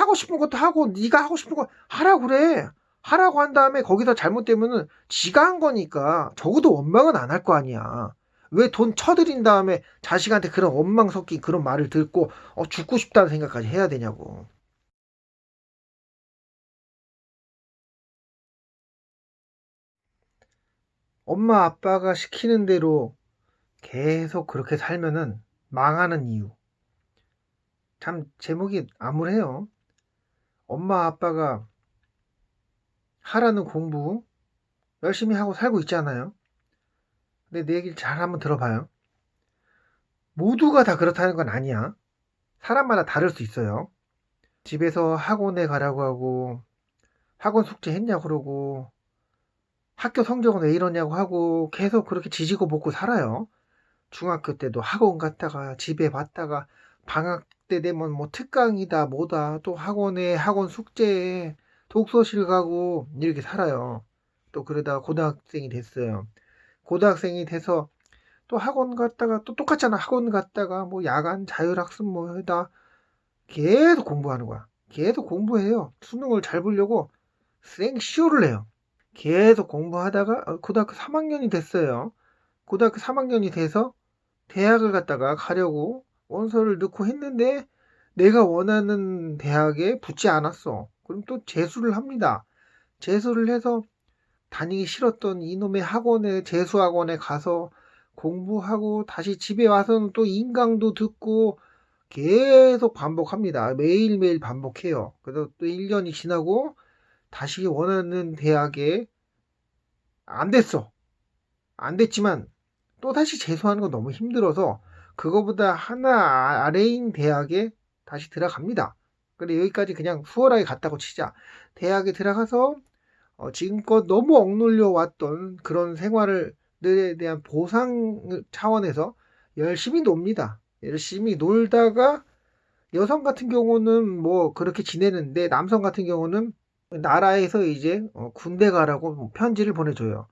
하고 싶은 것도 하고 네가 하고 싶은 거 하라고 그래. 하라고 한 다음에 거기서 잘못되면은 지가 한 거니까 적어도 원망은 안 할 거 아니야. 왜 돈 쳐들인 다음에 자식한테 그런 원망 섞인 그런 말을 듣고 죽고 싶다는 생각까지 해야 되냐고. 엄마 아빠가 시키는 대로 계속 그렇게 살면은 망하는 이유. 참 제목이 암울해요. 엄마 아빠가 하라는 공부 열심히 하고 살고 있잖아요. 근데 내 얘기를 잘 한번 들어봐요. 모두가 다 그렇다는 건 아니야. 사람마다 다를 수 있어요. 집에서 학원에 가라고 하고 학원 숙제 했냐고 그러고 학교 성적은 왜 이러냐고 하고 계속 그렇게 지지고 볶고 살아요. 중학교 때도 학원 갔다가 집에 왔다가 방학 때 되면 뭐 특강이다 뭐다 또 학원에 학원 숙제에 독서실 가고 이렇게 살아요. 또 그러다가 고등학생이 됐어요. 고등학생이 돼서 또 학원 갔다가 또 똑같잖아. 학원 갔다가 뭐 야간 자율학습 뭐 하다 계속 공부하는 거야. 계속 공부해요. 수능을 잘 보려고 생쇼를 해요. 계속 공부하다가 고등학교 3학년이 됐어요. 고등학교 3학년이 돼서 대학을 갔다가 가려고 원서를 넣고 했는데 내가 원하는 대학에 붙지 않았어. 그럼 또 재수를 합니다. 재수를 해서 다니기 싫었던 이놈의 학원에 재수학원에 가서 공부하고 다시 집에 와서는 또 인강도 듣고 계속 반복합니다. 매일매일 반복해요. 그래서 또 1년이 지나고 다시 원하는 대학에 안 됐어. 안 됐지만 또다시 재수하는 건 너무 힘들어서 그거보다 하나 아래인 대학에 다시 들어갑니다. 근데 여기까지 그냥 수월하게 갔다고 치자. 대학에 들어가서 지금껏 너무 억눌려 왔던 그런 생활들에 대한 보상 차원에서 열심히 놉니다. 열심히 놀다가 여성 같은 경우는 뭐 그렇게 지내는데 남성 같은 경우는 나라에서 이제 군대 가라고 뭐 편지를 보내줘요.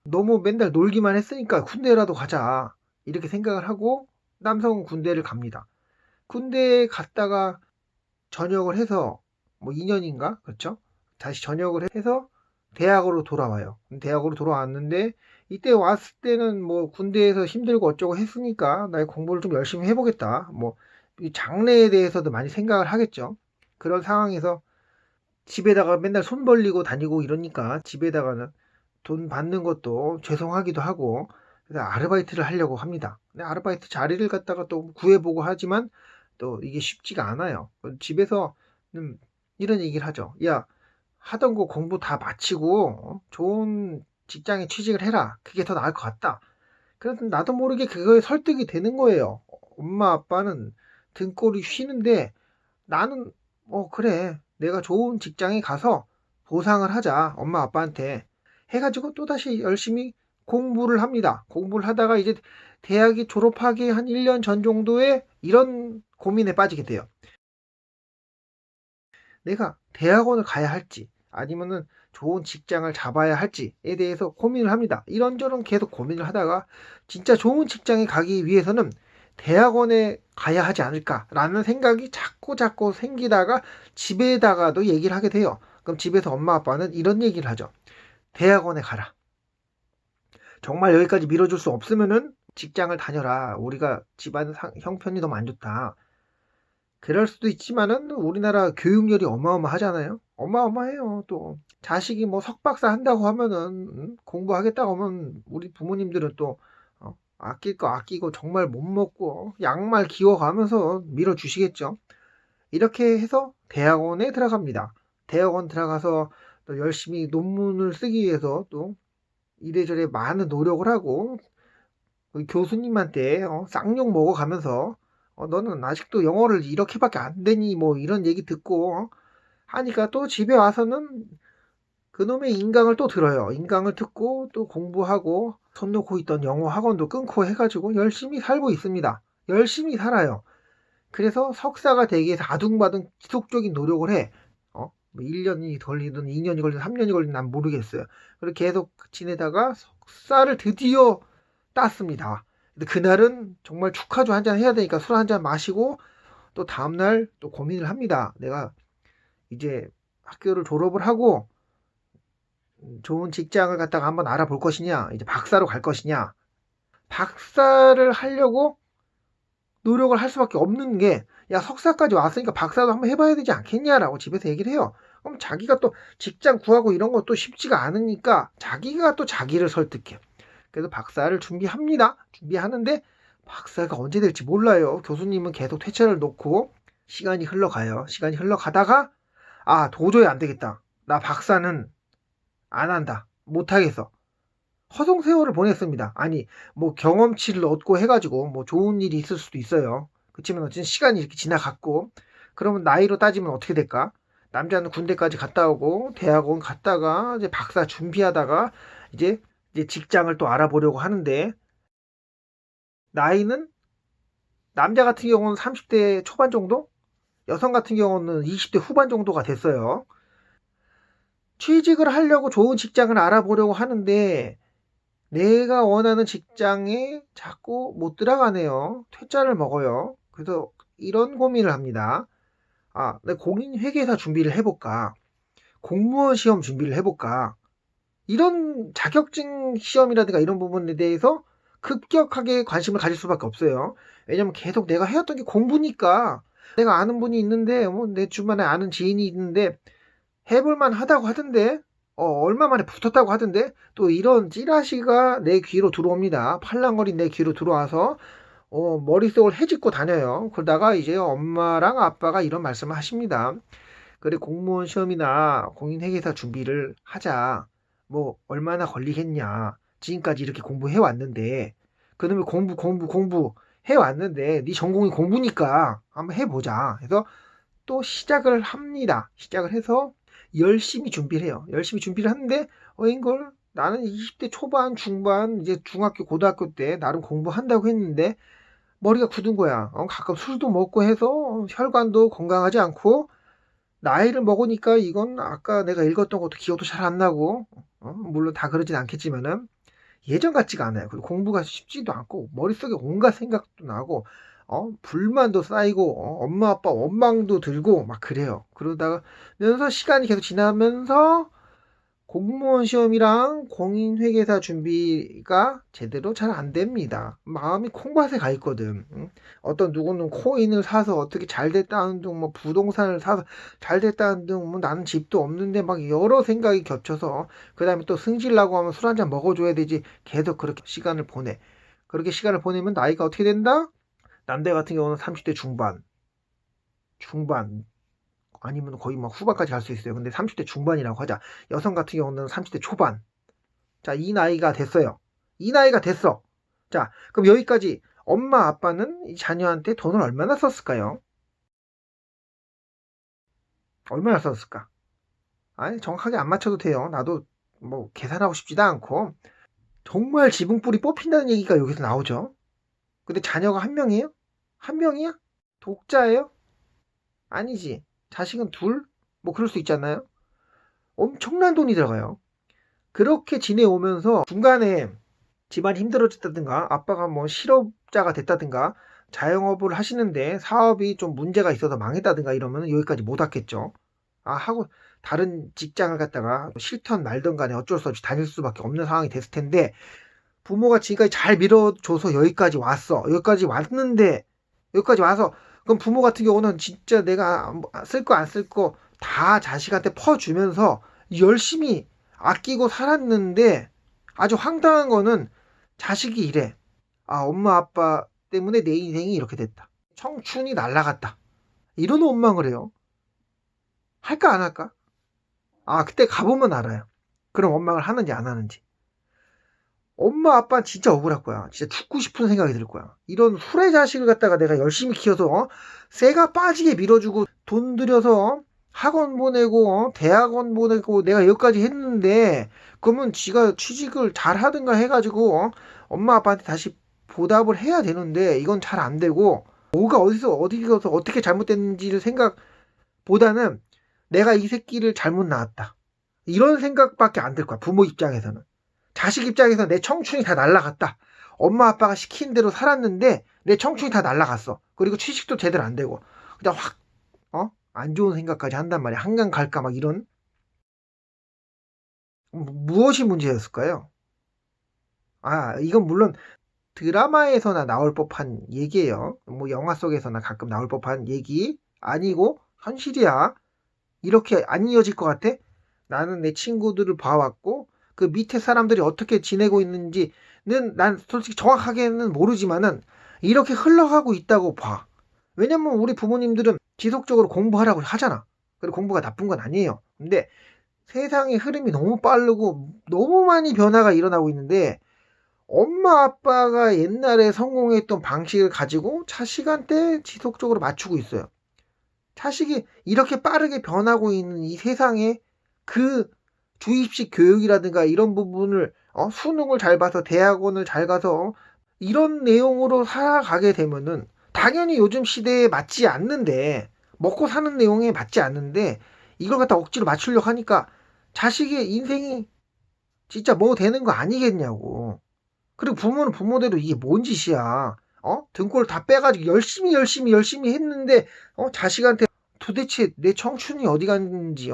너무 맨날 놀기만 했으니까 군대라도 가자. 이렇게 생각을 하고 남성은 군대를 갑니다. 군대에 갔다가 전역을 해서 뭐 2년인가? 그렇죠? 다시 전역을 해서 대학으로 돌아와요. 대학으로 돌아왔는데 이때 왔을 때는 뭐 군대에서 힘들고 어쩌고 했으니까 나 공부를 좀 열심히 해보겠다. 뭐 이 장래에 대해서도 많이 생각을 하겠죠. 그런 상황에서 집에다가 맨날 손 벌리고 다니고 이러니까 집에다가는 돈 받는 것도 죄송하기도 하고 그래서 아르바이트를 하려고 합니다. 근데 아르바이트 자리를 갖다가 또 구해보고 하지만 또 이게 쉽지가 않아요. 집에서는 이런 얘기를 하죠. 야, 하던 거 공부 다 마치고 좋은 직장에 취직을 해라. 그게 더 나을 것 같다. 그래서 나도 모르게 그거에 설득이 되는 거예요. 엄마 아빠는 등골이 쉬는데 나는 그래. 내가 좋은 직장에 가서 보상을 하자. 엄마 아빠한테. 해가지고 또다시 열심히 공부를 합니다. 공부를 하다가 이제 대학이 졸업하기 한 1년 전 정도에 이런 고민에 빠지게 돼요. 내가 대학원을 가야 할지 아니면은 좋은 직장을 잡아야 할지에 대해서 고민을 합니다. 이런저런 계속 고민을 하다가 진짜 좋은 직장에 가기 위해서는 대학원에 가야 하지 않을까라는 생각이 자꾸 생기다가 집에다가도 얘기를 하게 돼요. 그럼 집에서 엄마 아빠는 이런 얘기를 하죠. 대학원에 가라. 정말 여기까지 밀어줄 수 없으면은 직장을 다녀라. 우리가 집안 형편이 너무 안 좋다. 그럴 수도 있지만은 우리나라 교육열이 어마어마하잖아요. 어마어마해요. 또 자식이 뭐 석박사 한다고 하면은 공부하겠다고 하면 우리 부모님들은 또 아낄 거 아끼고 정말 못 먹고 양말 기워가면서 밀어주시겠죠. 이렇게 해서 대학원에 들어갑니다. 대학원 들어가서 또 열심히 논문을 쓰기 위해서 또 이래저래 많은 노력을 하고 교수님한테 쌍욕 먹어가면서 너는 아직도 영어를 이렇게밖에 안 되니 뭐 이런 얘기 듣고 하니까 또 집에 와서는 그놈의 인강을 또 들어요. 인강을 듣고 또 공부하고 손 놓고 있던 영어 학원도 끊고 해가지고 열심히 살고 있습니다. 열심히 살아요. 그래서 석사가 되기 위해서 아둥바둥 지속적인 노력을 해. 뭐 1년이 걸리든 2년이 걸리든 3년이 걸리든 난 모르겠어요. 그렇게 계속 지내다가 석사를 드디어 땄습니다. 근데 그날은 정말 축하주 한잔 해야 되니까 술 한잔 마시고 또 다음날 또 고민을 합니다. 내가 이제 학교를 졸업을 하고 좋은 직장을 갖다가 한번 알아볼 것이냐, 이제 박사로 갈 것이냐. 박사를 하려고 노력을 할 수밖에 없는 게, 야, 석사까지 왔으니까 박사도 한번 해봐야 되지 않겠냐라고 집에서 얘기를 해요. 그럼 자기가 또 직장 구하고 이런 것도 쉽지가 않으니까 자기가 또 자기를 설득해. 그래서 박사를 준비합니다. 준비하는데 박사가 언제 될지 몰라요. 교수님은 계속 퇴짜를 놓고 시간이 흘러가요. 시간이 흘러가다가 도저히 안 되겠다. 나 박사는 안 한다. 못하겠어. 허송세월을 보냈습니다. 아니, 뭐 경험치를 얻고 해가지고 뭐 좋은 일이 있을 수도 있어요. 그렇지만 어쨌든 시간이 이렇게 지나갔고, 그러면 나이로 따지면 어떻게 될까? 남자는 군대까지 갔다 오고 대학원 갔다가 이제 박사 준비하다가 이제 직장을 또 알아보려고 하는데, 나이는 남자 같은 경우는 30대 초반 정도? 여성 같은 경우는 20대 후반 정도가 됐어요. 취직을 하려고 좋은 직장을 알아보려고 하는데 내가 원하는 직장에 자꾸 못 들어가네요. 퇴짜를 먹어요. 그래서 이런 고민을 합니다. 내 공인회계사 준비를 해볼까? 공무원 시험 준비를 해볼까? 이런 자격증 시험이라든가 이런 부분에 대해서 급격하게 관심을 가질 수밖에 없어요. 왜냐면 계속 내가 해왔던 게 공부니까. 내가 아는 분이 있는데, 내 주변에 아는 지인이 있는데 해볼만 하다고 하던데, 얼마 만에 붙었다고 하던데, 또 이런 찌라시가 내 귀로 들어옵니다. 팔랑거린 내 귀로 들어와서 머릿속을 헤집고 다녀요. 그러다가 이제 엄마랑 아빠가 이런 말씀을 하십니다. 그래, 공무원 시험이나 공인회계사 준비를 하자. 뭐 얼마나 걸리겠냐. 지금까지 이렇게 공부해 왔는데, 그놈의 공부 해 왔는데 네 전공이 공부니까 한번 해보자. 해서 또 시작을 합니다. 시작을 해서 열심히 준비를 해요. 열심히 준비를 하는데 이걸 나는 20대 초반 중반 이제 중학교 고등학교 때 나름 공부한다고 했는데 머리가 굳은 거야. 가끔 술도 먹고 해서 혈관도 건강하지 않고, 나이를 먹으니까 이건 아까 내가 읽었던 것도 기억도 잘 안 나고, 물론 다 그러진 않겠지만은 예전 같지가 않아요. 그리고 공부가 쉽지도 않고 머릿속에 온갖 생각도 나고 불만도 쌓이고 엄마 아빠 원망도 들고 막 그래요. 그러다가 면서 시간이 계속 지나면서 공무원 시험이랑 공인회계사 준비가 제대로 잘 안 됩니다. 마음이 콩밭에 가 있거든. 어떤 누구는 코인을 사서 어떻게 잘 됐다는 둥, 뭐 부동산을 사서 잘 됐다는 둥, 뭐 나는 집도 없는데 막 여러 생각이 겹쳐서, 그 다음에 또 승질나고 하면 술 한잔 먹어줘야 되지. 계속 그렇게 시간을 보내. 그렇게 시간을 보내면 나이가 어떻게 된다? 남자 같은 경우는 30대 중반 아니면 거의 막 후반까지 갈 수 있어요. 근데 30대 중반이라고 하자. 여성 같은 경우는 30대 초반. 자, 이 나이가 됐어요. 이 나이가 됐어. 자, 그럼 여기까지 엄마 아빠는 이 자녀한테 돈을 얼마나 썼을까요? 얼마나 썼을까? 아니, 정확하게 안 맞춰도 돼요. 나도 뭐 계산하고 싶지도 않고. 정말 지붕불이 뽑힌다는 얘기가 여기서 나오죠. 근데 자녀가 한 명이에요? 한 명이야? 독자예요? 아니지. 자식은 둘? 뭐 그럴 수 있잖아요. 엄청난 돈이 들어가요. 그렇게 지내오면서 중간에 집안이 힘들어졌다든가 아빠가 뭐 실업자가 됐다든가 자영업을 하시는데 사업이 좀 문제가 있어서 망했다든가 이러면 여기까지 못 왔겠죠. 하고 다른 직장을 갖다가 싫던 말던 간에 어쩔 수 없이 다닐 수밖에 없는 상황이 됐을 텐데, 부모가 지금까지 잘 밀어줘서 여기까지 왔어. 여기까지 왔는데, 여기까지 와서, 그럼 부모 같은 경우는 진짜 내가 쓸 거 안 쓸 거 다 자식한테 퍼주면서 열심히 아끼고 살았는데, 아주 황당한 거는 자식이 이래. 엄마 아빠 때문에 내 인생이 이렇게 됐다. 청춘이 날아갔다. 이런 원망을 해요. 할까 안 할까? 그때 가보면 알아요. 그럼 원망을 하는지 안 하는지. 엄마 아빠는 진짜 억울할 거야. 진짜 죽고 싶은 생각이 들 거야. 이런 후레 자식을 갖다가 내가 열심히 키워서 쇠가 빠지게 밀어주고 돈 들여서 학원 보내고 대학원 보내고 내가 여기까지 했는데, 그러면 지가 취직을 잘 하든가 해가지고 엄마 아빠한테 다시 보답을 해야 되는데 이건 잘 안 되고, 뭐가 어디서 어떻게 잘못됐는지를 생각보다는 내가 이 새끼를 잘못 낳았다, 이런 생각밖에 안 들 거야. 부모 입장에서는. 자식 입장에서 내 청춘이 다 날라갔다. 엄마 아빠가 시킨 대로 살았는데 내 청춘이 다 날라갔어. 그리고 취직도 제대로 안 되고 그냥 확 안 좋은 생각까지 한단 말이야. 한강 갈까 막 이런. 무엇이 문제였을까요? 이건 물론 드라마에서나 나올 법한 얘기예요. 뭐 영화 속에서나 가끔 나올 법한 얘기 아니고 현실이야. 이렇게 안 이어질 것 같아? 나는 내 친구들을 봐왔고 그 밑에 사람들이 어떻게 지내고 있는지는 난 솔직히 정확하게는 모르지만은 이렇게 흘러가고 있다고 봐. 왜냐면 우리 부모님들은 지속적으로 공부하라고 하잖아. 그리고 공부가 나쁜 건 아니에요. 근데 세상의 흐름이 너무 빠르고 너무 많이 변화가 일어나고 있는데 엄마 아빠가 옛날에 성공했던 방식을 가지고 자식한테 지속적으로 맞추고 있어요. 자식이 이렇게 빠르게 변하고 있는 이 세상에 그 주입식 교육이라든가 이런 부분을 수능을 잘 봐서 대학원을 잘 가서 이런 내용으로 살아가게 되면은 당연히 요즘 시대에 맞지 않는데 먹고 사는 내용에 맞지 않는데 이걸 갖다 억지로 맞추려고 하니까 자식의 인생이 진짜 뭐 되는 거 아니겠냐고. 그리고 부모는 부모대로 이게 뭔 짓이야. 등골 다 빼가지고 열심히 했는데 자식한테 도대체 내 청춘이 어디 갔는지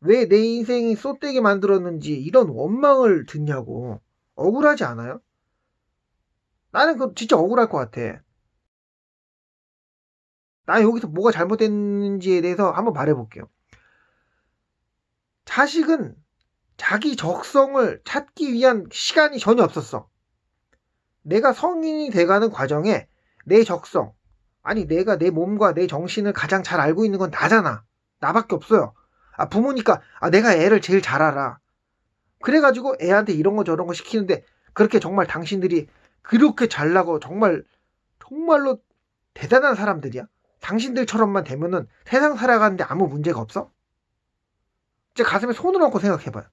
왜 내 인생이 쏟되게 만들었는지 이런 원망을 듣냐고. 억울하지 않아요? 나는 그거 진짜 억울할 것 같아. 나 여기서 뭐가 잘못됐는지에 대해서 한번 말해볼게요. 자식은 자기 적성을 찾기 위한 시간이 전혀 없었어. 내가 성인이 돼가는 과정에 내 적성, 아니 내가 내 몸과 내 정신을 가장 잘 알고 있는 건 나잖아. 나밖에 없어요. 부모니까 내가 애를 제일 잘 알아. 그래가지고 애한테 이런 거 저런 거 시키는데 그렇게 정말 당신들이 그렇게 잘나고 정말로 대단한 사람들이야. 당신들처럼만 되면은 세상 살아가는데 아무 문제가 없어? 제 가슴에 손을 얹고 생각해봐요.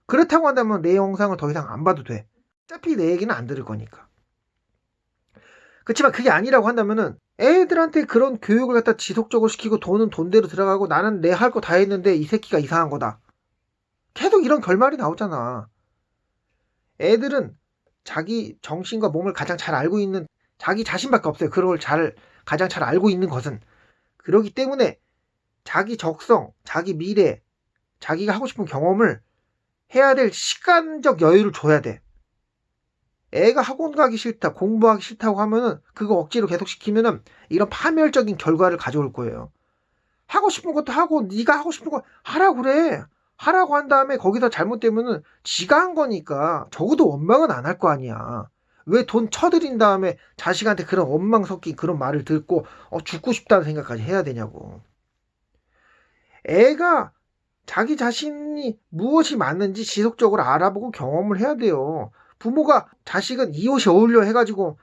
그렇다고 한다면 내 영상을 더 이상 안 봐도 돼. 어차피 내 얘기는 안 들을 거니까. 그렇지만 그게 아니라고 한다면은 애들한테 그런 교육을 갖다 지속적으로 시키고 돈은 돈대로 들어가고 나는 내 할 거 다 했는데 이 새끼가 이상한 거다. 계속 이런 결말이 나오잖아. 애들은 자기 정신과 몸을 가장 잘 알고 있는 자기 자신밖에 없어요. 그걸 가장 잘 알고 있는 것은. 그렇기 때문에 자기 적성, 자기 미래, 자기가 하고 싶은 경험을 해야 될 시간적 여유를 줘야 돼. 애가 학원 가기 싫다, 공부하기 싫다고 하면은 그거 억지로 계속 시키면은 이런 파멸적인 결과를 가져올 거예요. 하고 싶은 것도 하고 네가 하고 싶은 거 하라고 그래. 하라고 한 다음에 거기서 잘못되면은 지가 한 거니까 적어도 원망은 안 할 거 아니야. 왜 돈 쳐들인 다음에 자식한테 그런 원망 섞인 그런 말을 듣고 죽고 싶다는 생각까지 해야 되냐고. 애가 자기 자신이 무엇이 맞는지 지속적으로 알아보고 경험을 해야 돼요. 부모가 자식은 이 옷이 어울려 해가지고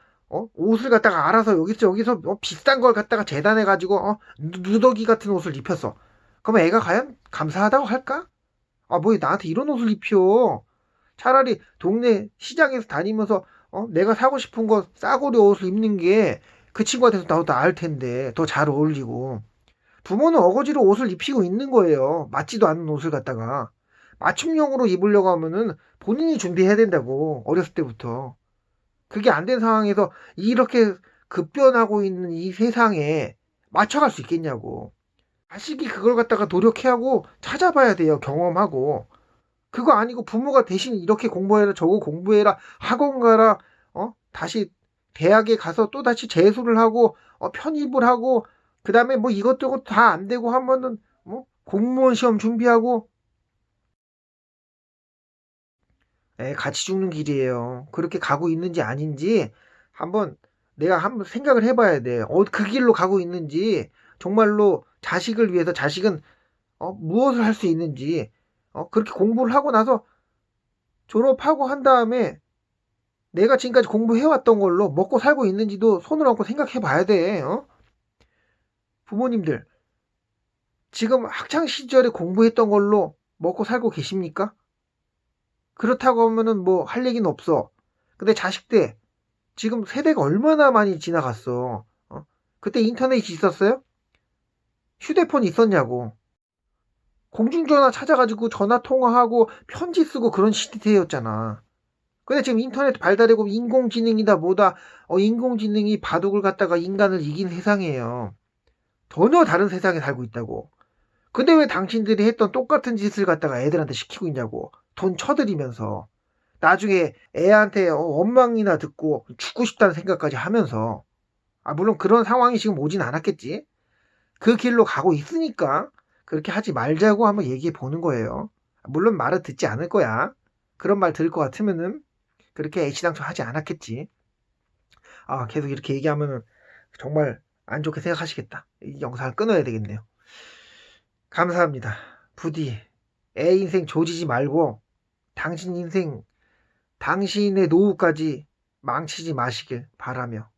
옷을 갖다가 알아서 여기서 비싼 걸 갖다가 재단해가지고 누더기 같은 옷을 입혔어. 그럼 애가 과연 감사하다고 할까? 뭐 나한테 이런 옷을 입혀. 차라리 동네 시장에서 다니면서 내가 사고 싶은 거 싸구려 옷을 입는 게 그 친구한테도 더 나을 텐데 더 잘 어울리고. 부모는 어거지로 옷을 입히고 있는 거예요. 맞지도 않는 옷을 갖다가. 맞춤형으로 입으려고 하면은 본인이 준비해야 된다고. 어렸을 때부터. 그게 안 된 상황에서 이렇게 급변하고 있는 이 세상에 맞춰갈 수 있겠냐고. 자식이 그걸 갖다가 노력해하고 찾아봐야 돼요. 경험하고. 그거 아니고 부모가 대신 이렇게 공부해라 저거 공부해라 학원 가라 다시 대학에 가서 또 다시 재수를 하고 편입을 하고 그 다음에 뭐 이것저것 다 안 되고 하면은 공무원 시험 준비하고 같이 죽는 길이에요. 그렇게 가고 있는지 아닌지 내가 한번 생각을 해봐야 돼. 그 길로 가고 있는지 정말로 자식을 위해서 자식은 무엇을 할 수 있는지 그렇게 공부를 하고 나서 졸업하고 한 다음에 내가 지금까지 공부해왔던 걸로 먹고 살고 있는지도 손을 얹고 생각해 봐야 돼. 부모님들 지금 학창 시절에 공부했던 걸로 먹고 살고 계십니까? 그렇다고 하면은 뭐 할 얘기는 없어. 근데 자식 때 지금 세대가 얼마나 많이 지나갔어. 그때 인터넷이 있었어요? 휴대폰 있었냐고. 공중전화 찾아가지고 전화 통화하고 편지 쓰고 그런 시대였잖아. 근데 지금 인터넷 발달되고 인공지능이다 뭐다 인공지능이 바둑을 갖다가 인간을 이긴 세상이에요. 전혀 다른 세상에 살고 있다고. 근데 왜 당신들이 했던 똑같은 짓을 갖다가 애들한테 시키고 있냐고. 돈 쳐들이면서. 나중에 애한테 원망이나 듣고 죽고 싶다는 생각까지 하면서. 물론 그런 상황이 지금 오진 않았겠지. 그 길로 가고 있으니까 그렇게 하지 말자고 한번 얘기해 보는 거예요. 물론 말을 듣지 않을 거야. 그런 말 들을 것 같으면은 그렇게 애시당초 하지 않았겠지. 계속 이렇게 얘기하면은 정말 안 좋게 생각하시겠다. 이 영상을 끊어야 되겠네요. 감사합니다. 부디 애 인생 조지지 말고 당신 인생, 당신의 노후까지 망치지 마시길 바라며